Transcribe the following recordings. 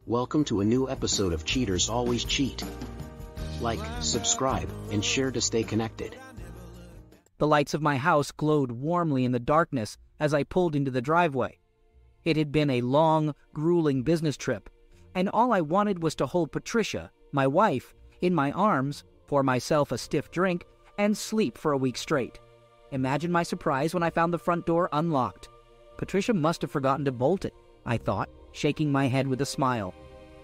Welcome to a new episode of Cheaters Always Cheat. Like, subscribe, and share to stay connected. The lights of my house glowed warmly in the darkness as I pulled into the driveway. It had been a long, grueling business trip, and all I wanted was to hold Patricia, my wife, in my arms, pour myself a stiff drink, and sleep for a week straight. Imagine my surprise when I found the front door unlocked. Patricia must have forgotten to bolt it, I thought, shaking my head with a smile.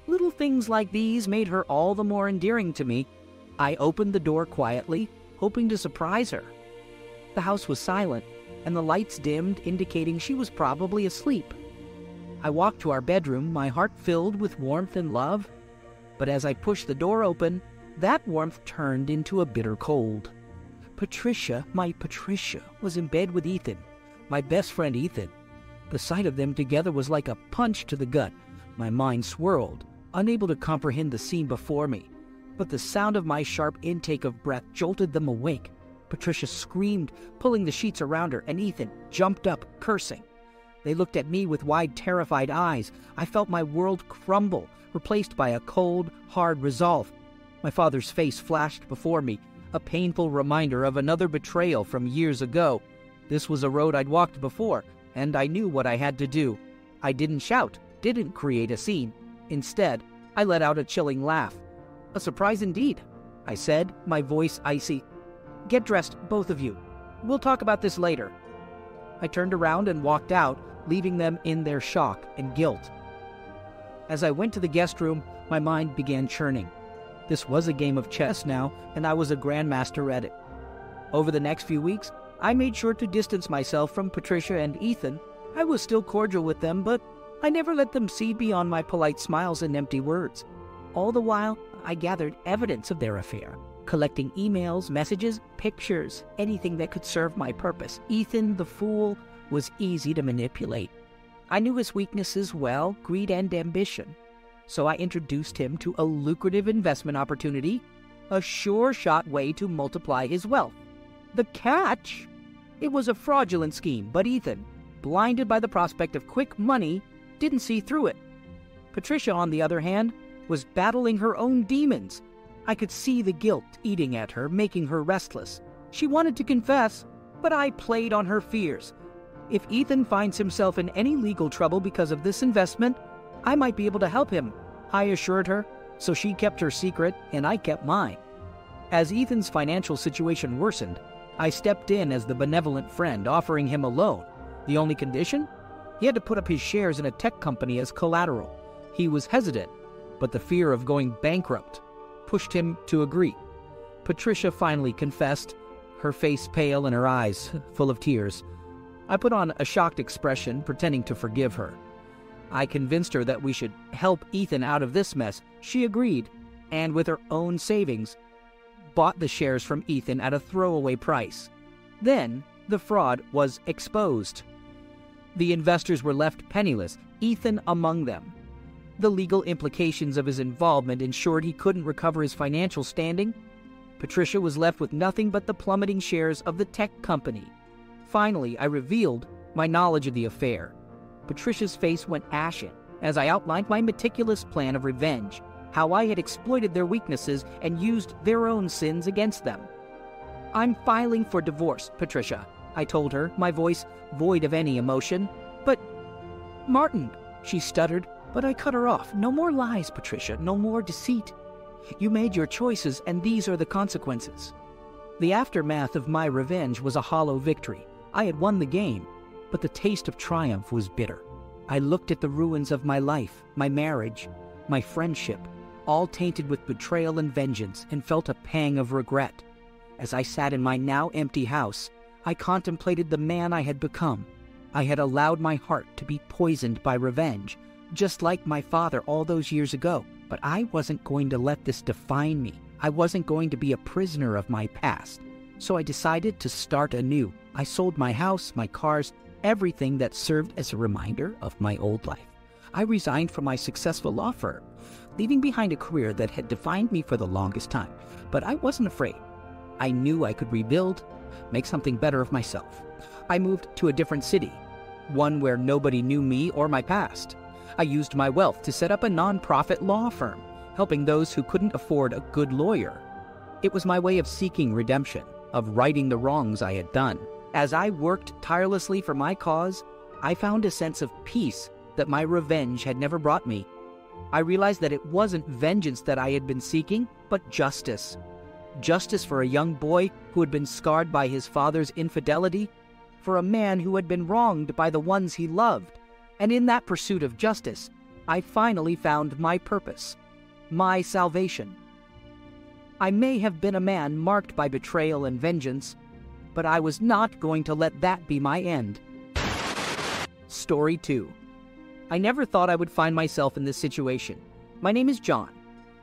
Little things like these made her all the more endearing to me. I opened the door quietly, hoping to surprise her. The house was silent, and the lights dimmed, indicating she was probably asleep. I walked to our bedroom, my heart filled with warmth and love. But as I pushed the door open, that warmth turned into a bitter cold. Patricia, my Patricia, was in bed with Ethan, my best friend Ethan. The sight of them together was like a punch to the gut. My mind swirled, unable to comprehend the scene before me. But the sound of my sharp intake of breath jolted them awake. Patricia screamed, pulling the sheets around her, and Ethan jumped up, cursing. They looked at me with wide, terrified eyes. I felt my world crumble, replaced by a cold, hard resolve. My father's face flashed before me, a painful reminder of another betrayal from years ago. This was a road I'd walked before, and I knew what I had to do. I didn't shout, didn't create a scene. Instead, I let out a chilling laugh. "A surprise indeed," I said, my voice icy. "Get dressed, both of you. We'll talk about this later." I turned around and walked out, leaving them in their shock and guilt. As I went to the guest room, my mind began churning. This was a game of chess now, and I was a grandmaster at it. Over the next few weeks, I made sure to distance myself from Patricia and Ethan. I was still cordial with them, but I never let them see beyond my polite smiles and empty words. All the while, I gathered evidence of their affair, collecting emails, messages, pictures, anything that could serve my purpose. Ethan, the fool, was easy to manipulate. I knew his weaknesses well, greed and ambition. So I introduced him to a lucrative investment opportunity, a sure-shot way to multiply his wealth. The catch? It was a fraudulent scheme, but Ethan, blinded by the prospect of quick money, didn't see through it. Patricia, on the other hand, was battling her own demons. I could see the guilt eating at her, making her restless. She wanted to confess, but I played on her fears. If Ethan finds himself in any legal trouble because of this investment, I might be able to help him, I assured her, so she kept her secret and I kept mine. As Ethan's financial situation worsened, I stepped in as the benevolent friend, offering him a loan. The only condition? He had to put up his shares in a tech company as collateral. He was hesitant, but the fear of going bankrupt pushed him to agree. Patricia finally confessed, her face pale and her eyes full of tears. I put on a shocked expression, pretending to forgive her. I convinced her that we should help Ethan out of this mess. She agreed, and with her own savings, bought the shares from Ethan at a throwaway price. Then, the fraud was exposed. The investors were left penniless, Ethan among them. The legal implications of his involvement ensured he couldn't recover his financial standing. Patricia was left with nothing but the plummeting shares of the tech company. Finally, I revealed my knowledge of the affair. Patricia's face went ashen as I outlined my meticulous plan of revenge, how I had exploited their weaknesses and used their own sins against them. "I'm filing for divorce, Patricia," I told her, my voice void of any emotion. "But, Martin," she stuttered, but I cut her off. "No more lies, Patricia, no more deceit. You made your choices, and these are the consequences." The aftermath of my revenge was a hollow victory. I had won the game, but the taste of triumph was bitter. I looked at the ruins of my life, my marriage, my friendship, all tainted with betrayal and vengeance, and felt a pang of regret. As I sat in my now empty house, I contemplated the man I had become. I had allowed my heart to be poisoned by revenge, just like my father all those years ago. But I wasn't going to let this define me. I wasn't going to be a prisoner of my past. So I decided to start anew. I sold my house, my cars, everything that served as a reminder of my old life. I resigned from my successful law firm, leaving behind a career that had defined me for the longest time. But I wasn't afraid. I knew I could rebuild, make something better of myself. I moved to a different city, one where nobody knew me or my past. I used my wealth to set up a non-profit law firm, helping those who couldn't afford a good lawyer. It was my way of seeking redemption, of righting the wrongs I had done. As I worked tirelessly for my cause, I found a sense of peace that my revenge had never brought me. I realized that it wasn't vengeance that I had been seeking, but justice. Justice for a young boy who had been scarred by his father's infidelity, for a man who had been wronged by the ones he loved. And in that pursuit of justice, I finally found my purpose, my salvation. I may have been a man marked by betrayal and vengeance, but I was not going to let that be my end. Story 2. I never thought I would find myself in this situation. My name is John,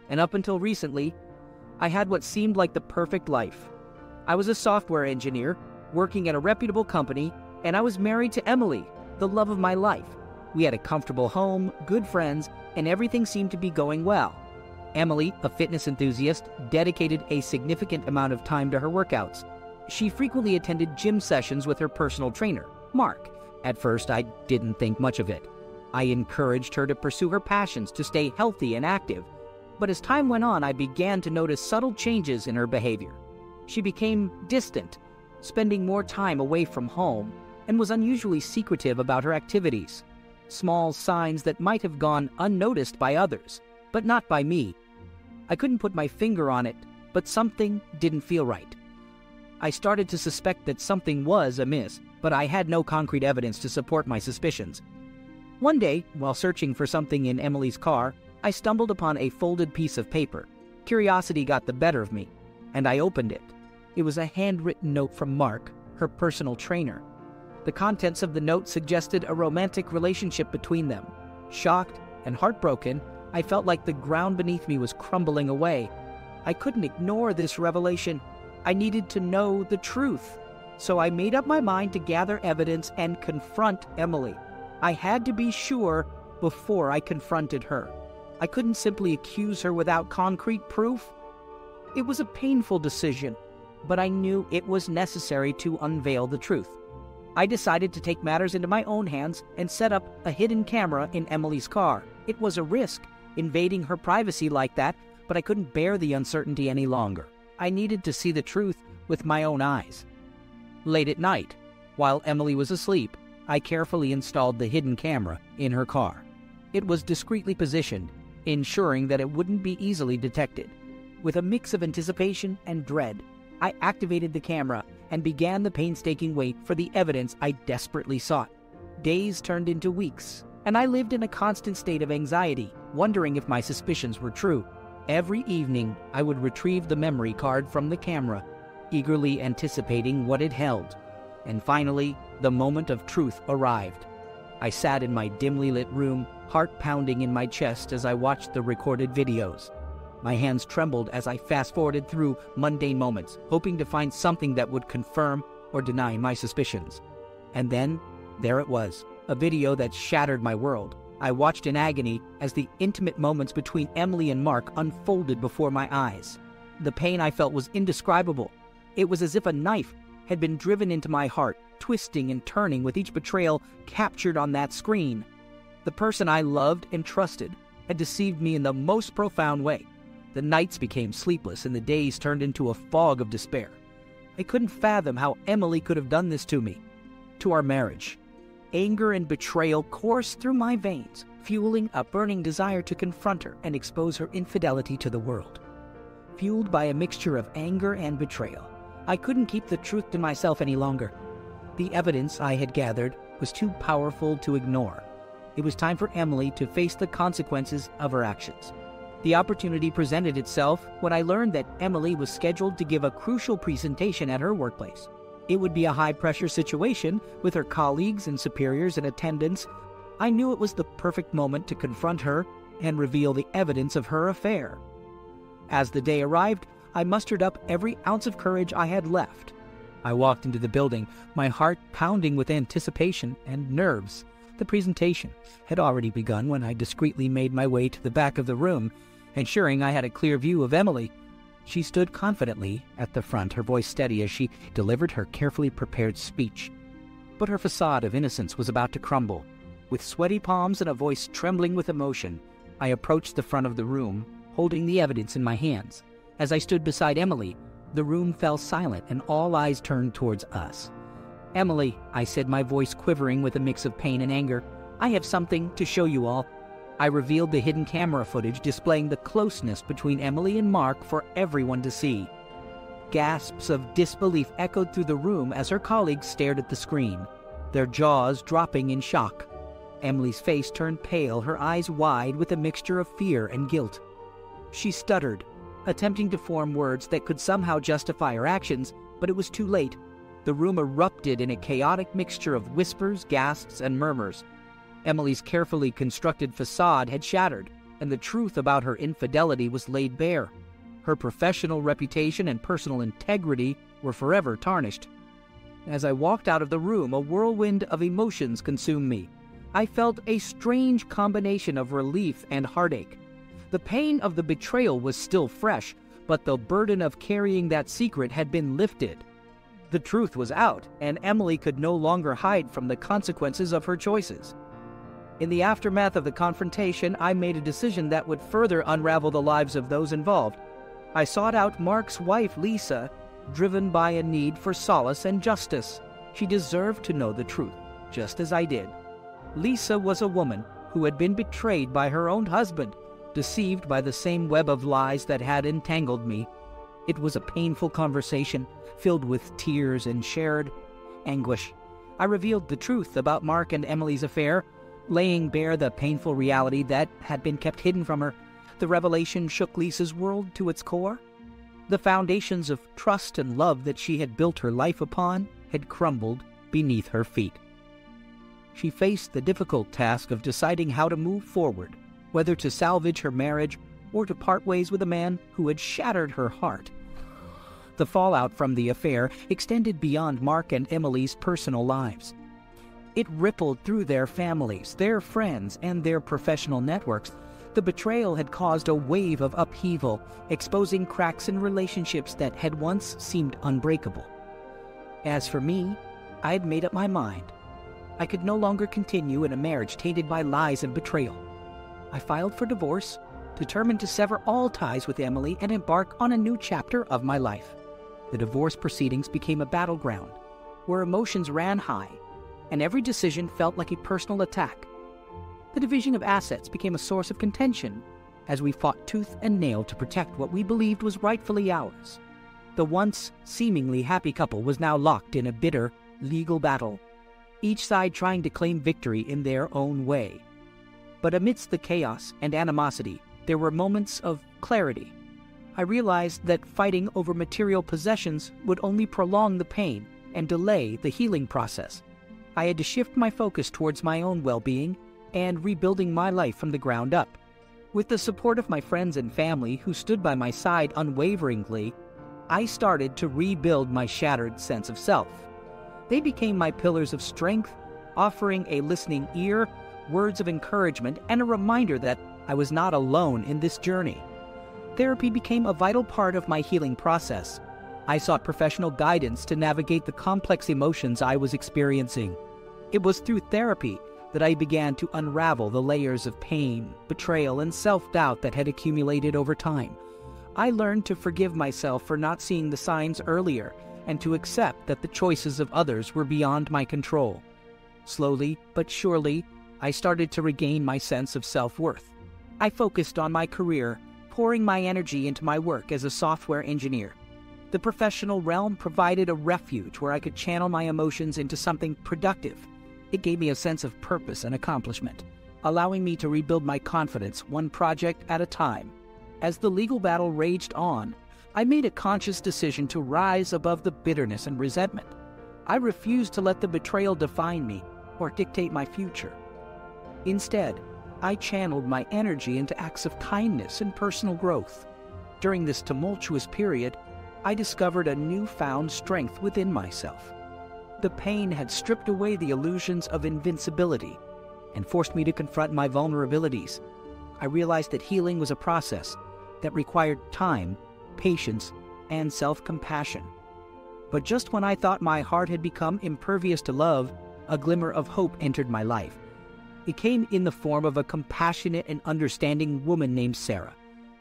and up until recently, I had what seemed like the perfect life. I was a software engineer, working at a reputable company, and I was married to Emily, the love of my life. We had a comfortable home, good friends, and everything seemed to be going well. Emily, a fitness enthusiast, dedicated a significant amount of time to her workouts. She frequently attended gym sessions with her personal trainer, Mark. At first, I didn't think much of it. I encouraged her to pursue her passions, to stay healthy and active. But as time went on, I began to notice subtle changes in her behavior. She became distant, spending more time away from home, and was unusually secretive about her activities. Small signs that might have gone unnoticed by others, but not by me. I couldn't put my finger on it, but something didn't feel right. I started to suspect that something was amiss, but I had no concrete evidence to support my suspicions. One day, while searching for something in Emily's car, I stumbled upon a folded piece of paper. Curiosity got the better of me, and I opened it. It was a handwritten note from Mark, her personal trainer. The contents of the note suggested a romantic relationship between them. Shocked and heartbroken, I felt like the ground beneath me was crumbling away. I couldn't ignore this revelation. I needed to know the truth. So I made up my mind to gather evidence and confront Emily. I had to be sure before I confronted her. I couldn't simply accuse her without concrete proof. It was a painful decision, but I knew it was necessary to unveil the truth. I decided to take matters into my own hands and set up a hidden camera in Emily's car. It was a risk, invading her privacy like that, but I couldn't bear the uncertainty any longer. I needed to see the truth with my own eyes. Late at night, while Emily was asleep, I carefully installed the hidden camera in her car. It was discreetly positioned, ensuring that it wouldn't be easily detected. With a mix of anticipation and dread, I activated the camera and began the painstaking wait for the evidence I desperately sought. Days turned into weeks, and I lived in a constant state of anxiety, wondering if my suspicions were true. Every evening, I would retrieve the memory card from the camera, eagerly anticipating what it held. And finally, the moment of truth arrived. I sat in my dimly lit room, heart pounding in my chest as I watched the recorded videos. My hands trembled as I fast-forwarded through mundane moments, hoping to find something that would confirm or deny my suspicions. And then, there it was, a video that shattered my world. I watched in agony as the intimate moments between Emily and Mark unfolded before my eyes. The pain I felt was indescribable. It was as if a knife had been driven into my heart, twisting and turning with each betrayal captured on that screen. The person I loved and trusted had deceived me in the most profound way. The nights became sleepless and the days turned into a fog of despair. I couldn't fathom how Emily could have done this to me, to our marriage. Anger and betrayal coursed through my veins, fueling a burning desire to confront her and expose her infidelity to the world. Fueled by a mixture of anger and betrayal, I couldn't keep the truth to myself any longer. The evidence I had gathered was too powerful to ignore. It was time for Emily to face the consequences of her actions. The opportunity presented itself when I learned that Emily was scheduled to give a crucial presentation at her workplace. It would be a high-pressure situation with her colleagues and superiors in attendance. I knew it was the perfect moment to confront her and reveal the evidence of her affair. As the day arrived, I mustered up every ounce of courage I had left. I walked into the building, my heart pounding with anticipation and nerves. The presentation had already begun when I discreetly made my way to the back of the room, ensuring I had a clear view of Emily. She stood confidently at the front, her voice steady as she delivered her carefully prepared speech. But her facade of innocence was about to crumble. With sweaty palms and a voice trembling with emotion, I approached the front of the room, holding the evidence in my hands. As I stood beside Emily, the room fell silent and all eyes turned towards us. "Emily," I said, my voice quivering with a mix of pain and anger, "I have something to show you all." I revealed the hidden camera footage displaying the closeness between Emily and Mark for everyone to see. Gasps of disbelief echoed through the room as her colleagues stared at the screen, their jaws dropping in shock. Emily's face turned pale, her eyes wide with a mixture of fear and guilt. She stuttered, attempting to form words that could somehow justify her actions, but it was too late. The room erupted in a chaotic mixture of whispers, gasps, and murmurs. Emily's carefully constructed facade had shattered, and the truth about her infidelity was laid bare. Her professional reputation and personal integrity were forever tarnished. As I walked out of the room, a whirlwind of emotions consumed me. I felt a strange combination of relief and heartache. The pain of the betrayal was still fresh, but the burden of carrying that secret had been lifted. The truth was out, and Emily could no longer hide from the consequences of her choices. In the aftermath of the confrontation, I made a decision that would further unravel the lives of those involved. I sought out Mark's wife, Lisa, driven by a need for solace and justice. She deserved to know the truth, just as I did. Lisa was a woman who had been betrayed by her own husband, deceived by the same web of lies that had entangled me. It was a painful conversation, filled with tears and shared anguish. I revealed the truth about Mark and Emily's affair, laying bare the painful reality that had been kept hidden from her. The revelation shook Lisa's world to its core. The foundations of trust and love that she had built her life upon had crumbled beneath her feet. She faced the difficult task of deciding how to move forward, whether to salvage her marriage or to part ways with a man who had shattered her heart. The fallout from the affair extended beyond Mark and Emily's personal lives. It rippled through their families, their friends, and their professional networks. The betrayal had caused a wave of upheaval, exposing cracks in relationships that had once seemed unbreakable. As for me, I had made up my mind. I could no longer continue in a marriage tainted by lies and betrayal. I filed for divorce, determined to sever all ties with Emily and embark on a new chapter of my life. The divorce proceedings became a battleground, where emotions ran high, and every decision felt like a personal attack. The division of assets became a source of contention, as we fought tooth and nail to protect what we believed was rightfully ours. The once seemingly happy couple was now locked in a bitter legal battle, each side trying to claim victory in their own way. But amidst the chaos and animosity, there were moments of clarity. I realized that fighting over material possessions would only prolong the pain and delay the healing process. I had to shift my focus towards my own well-being and rebuilding my life from the ground up. With the support of my friends and family who stood by my side unwaveringly, I started to rebuild my shattered sense of self. They became my pillars of strength, offering a listening ear, words of encouragement, and a reminder that I was not alone in this journey. Therapy became a vital part of my healing process. I sought professional guidance to navigate the complex emotions I was experiencing. It was through therapy that I began to unravel the layers of pain, betrayal, and self-doubt that had accumulated over time. I learned to forgive myself for not seeing the signs earlier and to accept that the choices of others were beyond my control. Slowly but surely, I started to regain my sense of self-worth. I focused on my career, pouring my energy into my work as a software engineer. The professional realm provided a refuge where I could channel my emotions into something productive. It gave me a sense of purpose and accomplishment, allowing me to rebuild my confidence one project at a time. As the legal battle raged on, I made a conscious decision to rise above the bitterness and resentment. I refused to let the betrayal define me or dictate my future. Instead, I channeled my energy into acts of kindness and personal growth. During this tumultuous period, I discovered a newfound strength within myself. The pain had stripped away the illusions of invincibility and forced me to confront my vulnerabilities. I realized that healing was a process that required time, patience, and self-compassion. But just when I thought my heart had become impervious to love, a glimmer of hope entered my life. It came in the form of a compassionate and understanding woman named Sarah.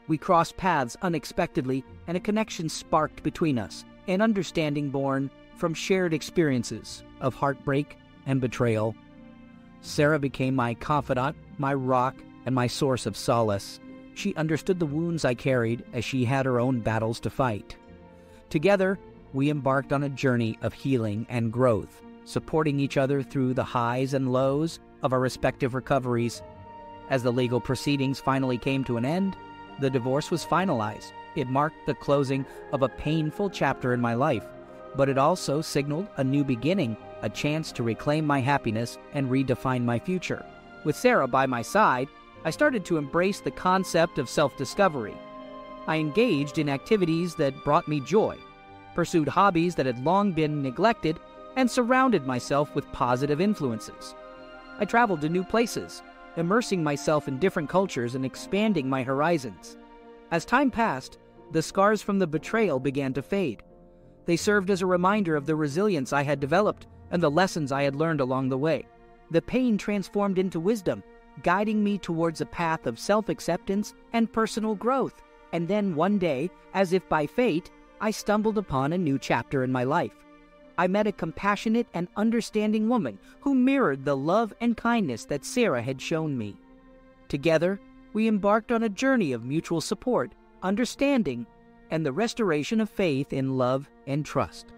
We crossed paths unexpectedly, and a connection sparked between us, an understanding born from shared experiences of heartbreak and betrayal. Sarah became my confidant, my rock, and my source of solace. She understood the wounds I carried as she had her own battles to fight. Together, we embarked on a journey of healing and growth, supporting each other through the highs and lows of our respective recoveries. As the legal proceedings finally came to an end, the divorce was finalized. It marked the closing of a painful chapter in my life, but it also signaled a new beginning, a chance to reclaim my happiness and redefine my future. With Sarah by my side, I started to embrace the concept of self-discovery. I engaged in activities that brought me joy, pursued hobbies that had long been neglected, and surrounded myself with positive influences. I traveled to new places, immersing myself in different cultures and expanding my horizons. As time passed, the scars from the betrayal began to fade. They served as a reminder of the resilience I had developed and the lessons I had learned along the way. The pain transformed into wisdom, guiding me towards a path of self-acceptance and personal growth. And then one day, as if by fate, I stumbled upon a new chapter in my life. I met a compassionate and understanding woman who mirrored the love and kindness that Sarah had shown me. Together, we embarked on a journey of mutual support, understanding, and the restoration of faith in love and trust.